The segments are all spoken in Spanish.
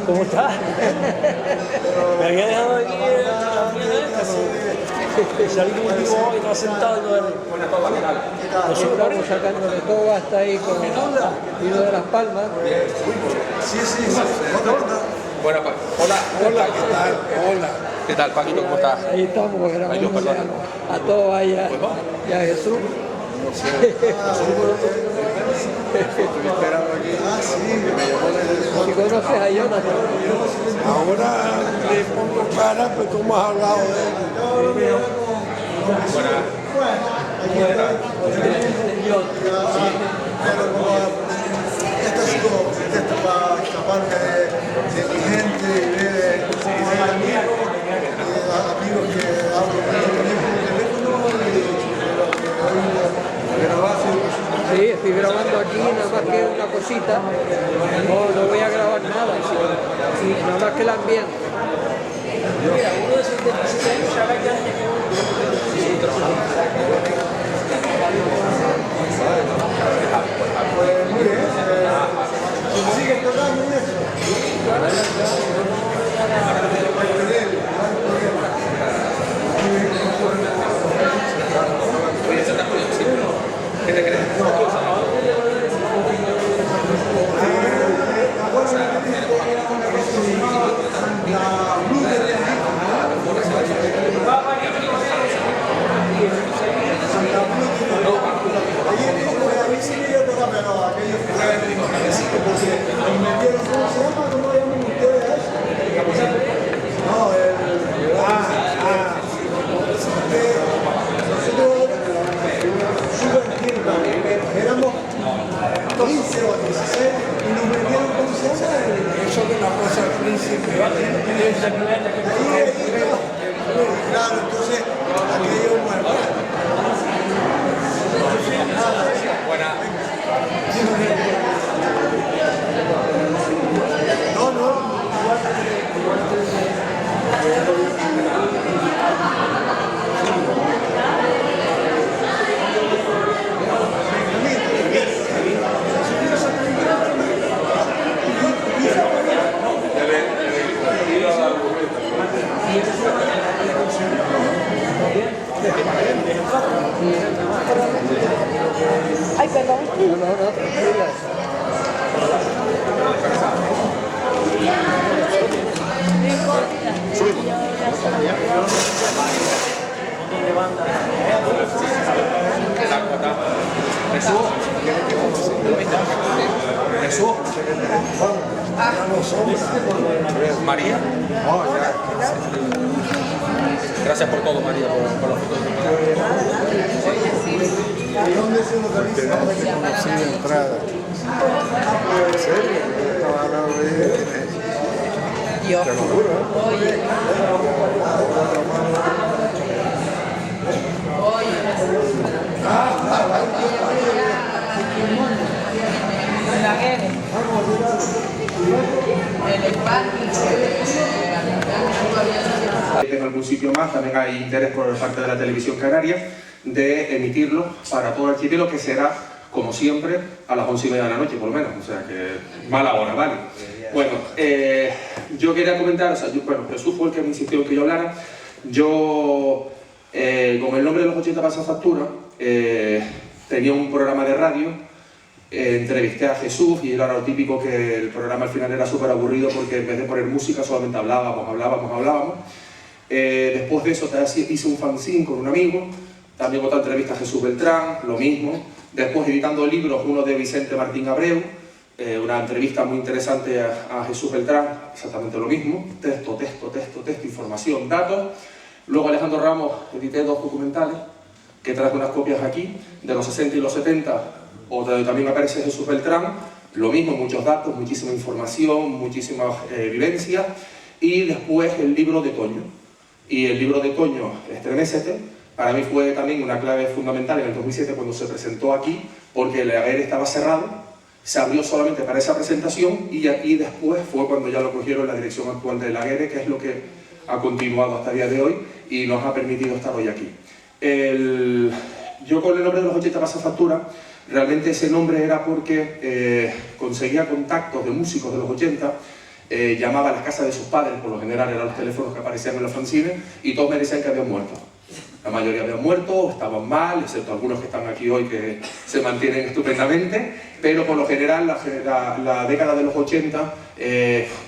¿Cómo estás? Me había dejado aquí en la salí como un tipo hoy, estaba sentado y no era. Estamos sacándole todo hasta ahí con el hilo de las palmas. Sí. Bueno, hola, ¿qué tal? Hola. ¿Qué tal, Paquito? ¿Cómo estás? Ahí estamos grabando a todos allá y a Jesús. Estoy esperando aquí. Si conoces a Jonathan. Ahora le pongo cara, pues tú me has hablado de él. Esto ha sido un pretexto para escapar de mi gente y de amigos que hablo con ellos por teléfono y Sí, estoy grabando aquí nada más que una cosita. No voy a grabar nada, nada más que el ambiente. Mira, uno de esos 16 años ya va ya sigue tocando eso. ¿Qué te crees? Éramos 15 o 16 y nos metieron con Eso de la cosa al principio. claro, entonces aquello bueno. No. Ay, perdón. No, tranquila. Jesús. María. Gracias por todo, María, por la foto. Te conocí de entrada. ¿En serio? Estaba hablando de te lo juro, En algún sitio más también hay interés por parte de la televisión canaria de emitirlo para todo el archipiélago, que será, como siempre, a las 11:30 de la noche, por lo menos. O sea que mala hora, ¿vale? Bueno, yo quería comentar, Jesús fue el que me insistió en que yo hablara. Yo, con el nombre de los 80 pasas factura, tenía un programa de radio. Entrevisté a Jesús y era lo típico que el programa al final era súper aburrido porque en vez de poner música solamente hablábamos. Después de eso hice un fanzine con un amigo, también otra entrevista a Jesús Beltrán, lo mismo. Después editando libros, uno de Vicente Martín Abreu, una entrevista muy interesante a Jesús Beltrán, exactamente lo mismo. Texto, información, datos. Luego Alejandro Ramos edité 2 documentales, que traje unas copias aquí, de los 60 y los 70, donde también aparece Jesús Beltrán, lo mismo, muchos datos, muchísima información, muchísimas vivencias, y después el libro de Toño. Y el libro de Toño, Estremécete, para mí fue también una clave fundamental en el 2007 cuando se presentó aquí, porque el Aguirre estaba cerrado, se abrió solamente para esa presentación y aquí después fue cuando ya lo cogieron la dirección actual del Aguirre, que es lo que ha continuado hasta el día de hoy y nos ha permitido estar hoy aquí. Yo con el nombre de los 80 pasas factura Realmente ese nombre era porque conseguía contactos de músicos de los 80, llamaba a las casas de sus padres, por lo general eran los teléfonos que aparecían en los fanzines, y todos me decían que habían muerto. La mayoría habían muerto, estaban mal, excepto algunos que están aquí hoy que se mantienen estupendamente, pero por lo general la década de los 80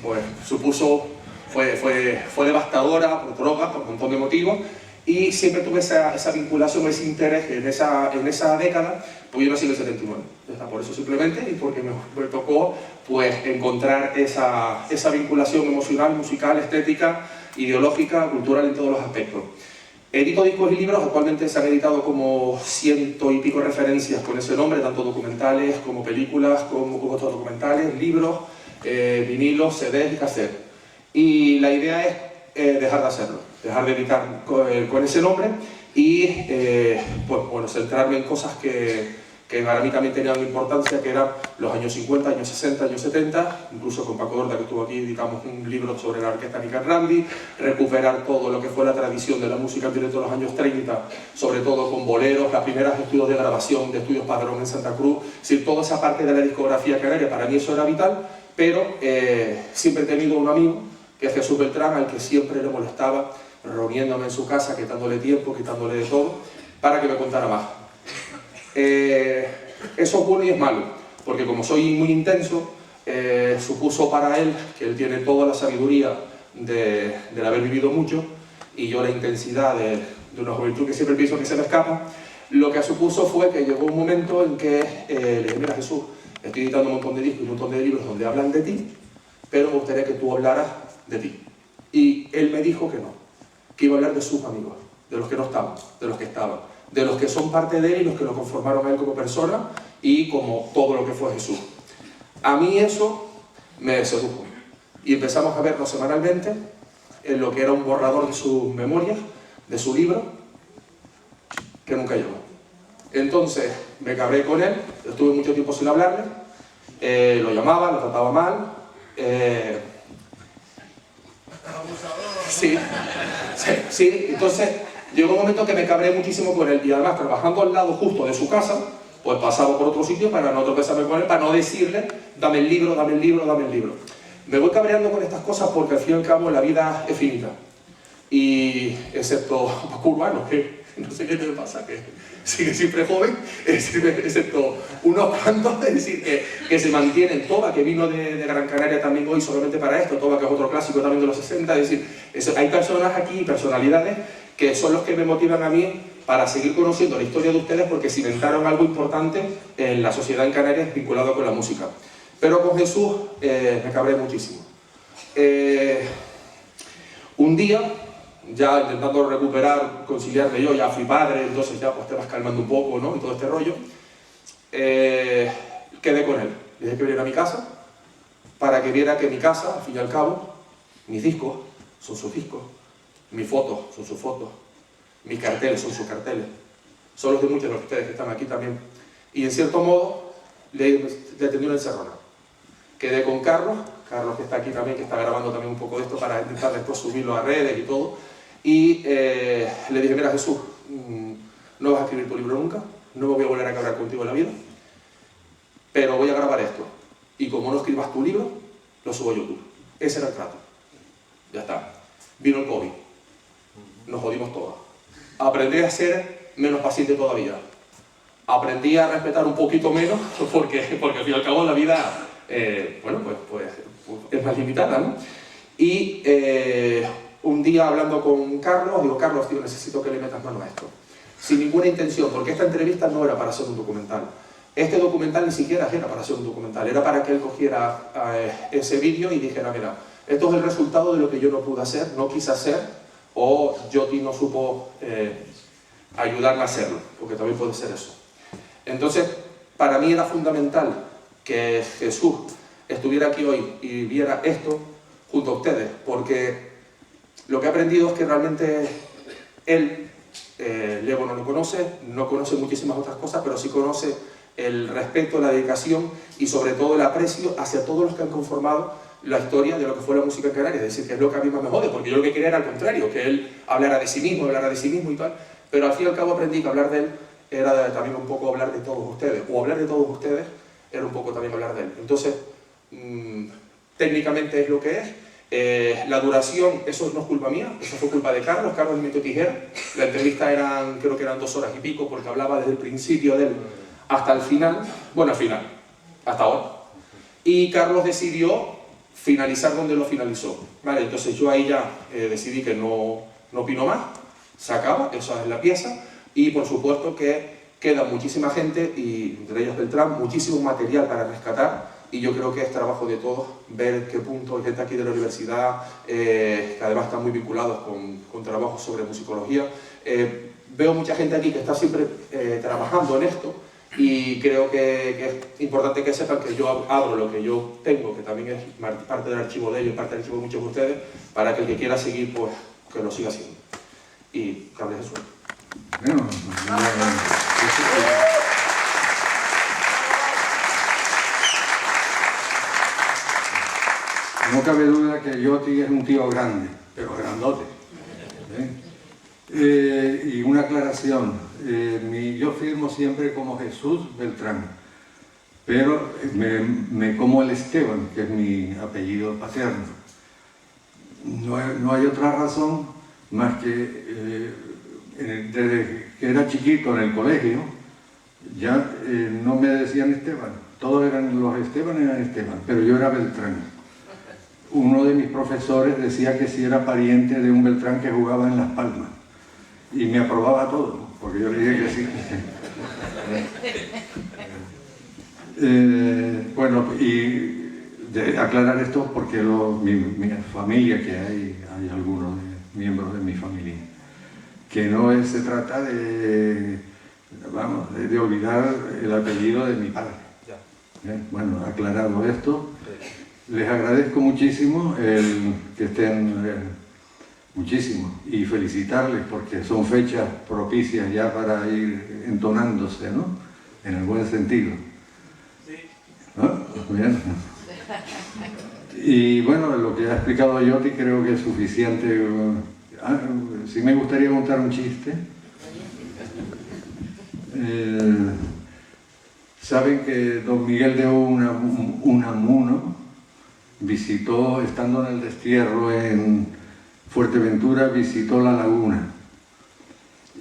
pues, fue devastadora por drogas, por un montón de motivos, y siempre tuve esa vinculación, ese interés en esa década, pues yo nací en el 79, por eso simplemente, y porque me tocó pues, encontrar esa vinculación emocional, musical, estética, ideológica, cultural en todos los aspectos. Edito discos y libros, actualmente se han editado como 100 y pico referencias con ese nombre, tanto documentales como películas, como otros documentales, libros, vinilos, CDs y cassettes. Y la idea es dejar de hacerlo, dejar de editar con ese nombre y pues, bueno, centrarme en cosas que para mí también tenían importancia, que eran los años 50, años 60, años 70, incluso con Paco Dorda, que estuvo aquí, editamos un libro sobre la orquesta Nick Randy, recuperar todo lo que fue la tradición de la música en directo de los años 30, sobre todo con boleros, las primeras estudios de grabación de Estudios Padrón en Santa Cruz, es decir, toda esa parte de la discografía canaria, para mí eso era vital, pero siempre he tenido un amigo, que es Jesús Beltrán, al que siempre le molestaba, reuniéndome en su casa, quitándole tiempo, quitándole de todo, para que me contara más. Eso es bueno y es malo, porque como soy muy intenso, supuso para él, que él tiene toda la sabiduría del haber vivido mucho, y yo la intensidad de una juventud que siempre pienso que se me escapa, lo que supuso fue que llegó un momento en que le dije, mira Jesús, estoy editando un montón de discos y un montón de libros donde hablan de ti, pero me gustaría que tú hablaras de ti. Y él me dijo que no, que iba a hablar de sus amigos, de los que no estaban, de los que estaban, de los que son parte de él y los que lo conformaron a él como persona y como todo lo que fue Jesús. A mí eso me sedujo y empezamos a vernos semanalmente en lo que era un borrador de sus memorias, de su libro, que nunca llegó. Entonces me cabré con él, estuve mucho tiempo sin hablarle, lo llamaba, lo trataba mal, sí, entonces llegó un momento que me cabré muchísimo con él y además trabajando al lado justo de su casa, pues pasaba por otro sitio para no tropezarme con él, para no decirle, dame el libro, dame el libro, dame el libro. Me voy cabreando con estas cosas porque al fin y al cabo la vida es finita. Y excepto Paco Urbano, que no sé qué te pasa, que sigue siempre joven, excepto unos cuantos, es decir, que se mantienen. Toba, que vino de Gran Canaria también hoy solamente para esto, Toba, que es otro clásico también de los 60, es decir, hay personas aquí, personalidades, que son los que me motivan a mí para seguir conociendo la historia de ustedes porque cimentaron algo importante en la sociedad en Canarias vinculado con la música. Pero con Jesús me cabré muchísimo. Un día, ya intentando recuperar, conciliarme yo, ya fui padre, entonces ya pues te vas calmando un poco, ¿no? Y todo este rollo. Quedé con él. Le dije que viniera a mi casa para que viera que mi casa, al fin y al cabo, mis discos son sus discos, mis fotos son sus fotos, mis carteles son sus carteles, son los de muchos de ustedes que están aquí también. Y en cierto modo le tendí una encerrona. Quedé con Carlos que está aquí también, que está grabando también un poco de esto para intentar después subirlo a redes y todo. Y le dije, mira Jesús, no vas a escribir tu libro nunca, no me voy a volver a cabrar contigo en la vida, pero voy a grabar esto. Y como no escribas tu libro, lo subo a YouTube. Ese era el trato. Ya está. Vino el COVID. Nos jodimos todos. Aprendí a ser menos paciente todavía. Aprendí a respetar un poquito menos, porque al fin y al cabo la vida, bueno, pues es más limitada, ¿no? Y un día hablando con Carlos, digo, Carlos, tío, necesito que le metas mano a esto. Sin ninguna intención, porque esta entrevista no era para hacer un documental. Este documental ni siquiera era para hacer un documental, era para que él cogiera ese vídeo y dijera, mira, esto es el resultado de lo que yo no pude hacer, no quise hacer, o Joti no supo ayudarme a hacerlo, porque también puede ser eso. Entonces, para mí era fundamental que Jesús estuviera aquí hoy y viera esto junto a ustedes, porque lo que he aprendido es que realmente él, Lego no lo conoce, no conoce muchísimas otras cosas, pero sí conoce el respeto, la dedicación y sobre todo el aprecio hacia todos los que han conformado la historia de lo que fue la música en Canarias. Es decir, que es lo que a mí más me jode, porque yo lo que quería era al contrario, que él hablara de sí mismo y tal, pero al fin y al cabo aprendí que hablar de él era también un poco hablar de todos ustedes, o hablar de todos ustedes era un poco también hablar de él. Entonces, técnicamente es lo que es. La duración, eso no es culpa mía, eso fue culpa de Carlos. Carlos le metió tijera. La entrevista creo que eran 2 horas y pico, porque hablaba desde el principio de él hasta el final, bueno, al final, hasta ahora. Y Carlos decidió finalizar donde lo finalizó, ¿vale? Entonces yo ahí ya decidí que no opino más, se acaba, esa es la pieza, y por supuesto que queda muchísima gente, y entre ellos Beltrán, muchísimo material para rescatar, y yo creo que es trabajo de todos ver qué punto hay gente aquí de la universidad, que además están muy vinculados con trabajos sobre musicología. Veo mucha gente aquí que está siempre trabajando en esto, y creo que es importante que sepan que yo abro lo que yo tengo, que también es parte del archivo de ellos, parte del archivo de muchos de ustedes, para que el que quiera seguir, pues, que lo siga haciendo. Y que hable Jesús. Bueno, no cabe duda que Yoti es un tío grande, pero grandote. Y una aclaración, yo firmo siempre como Jesús Beltrán, pero me como el Esteban, que es mi apellido paterno. No hay otra razón más que desde que era chiquito en el colegio, ya no me decían Esteban, todos los Esteban eran Esteban, pero yo era Beltrán. Uno de mis profesores decía que si era pariente de un Beltrán que jugaba en Las Palmas, y me aprobaba todo, porque yo le dije que sí. Bueno, y de aclarar esto porque mi familia, que hay algunos miembros de mi familia, que no se trata de olvidar el apellido de mi padre. Bueno, aclarado esto, les agradezco muchísimo que estén muchísimo, y felicitarles porque son fechas propicias ya para ir entonándose, ¿no? En el buen sentido. ¿No? Bien. Y bueno, lo que ha explicado Yoti creo que es suficiente. Sí me gustaría contar un chiste. Saben que don Miguel de Unamuno visitó, estando en el destierro en Fuerteventura, visitó la laguna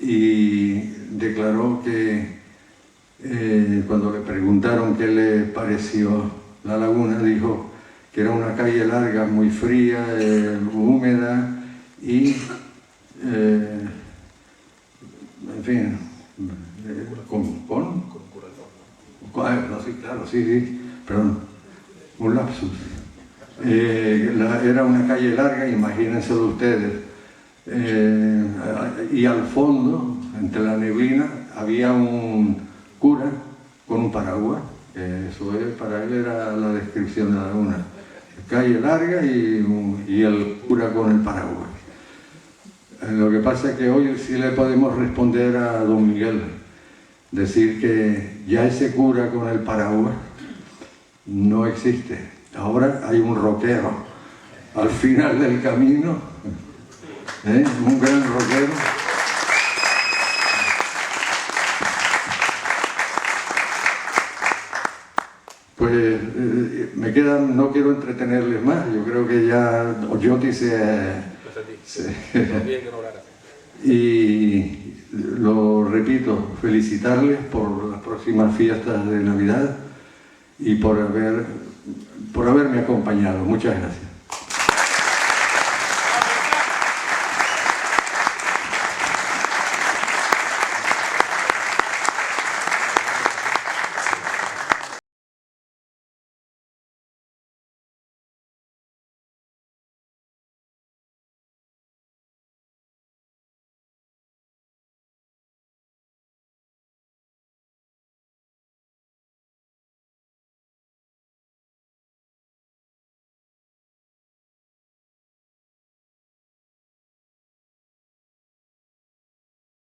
y declaró que cuando le preguntaron qué le pareció la laguna, dijo que era una calle larga, muy fría, húmeda y, en fin, sí, perdón, un lapsus. Era una calle larga, imagínenselo ustedes, y al fondo, entre la neblina, había un cura con un paraguas. Eso para él era la descripción de la laguna. Calle larga y el cura con el paraguas. Lo que pasa es que hoy sí le podemos responder a don Miguel, decir que ya ese cura con el paraguas no existe. Ahora hay un rockero al final del camino, un gran rockero. Pues me quedan, no quiero entretenerles más, yo creo que ya Yoti y lo repito, felicitarles por las próximas fiestas de Navidad y por haberme acompañado. Muchas gracias.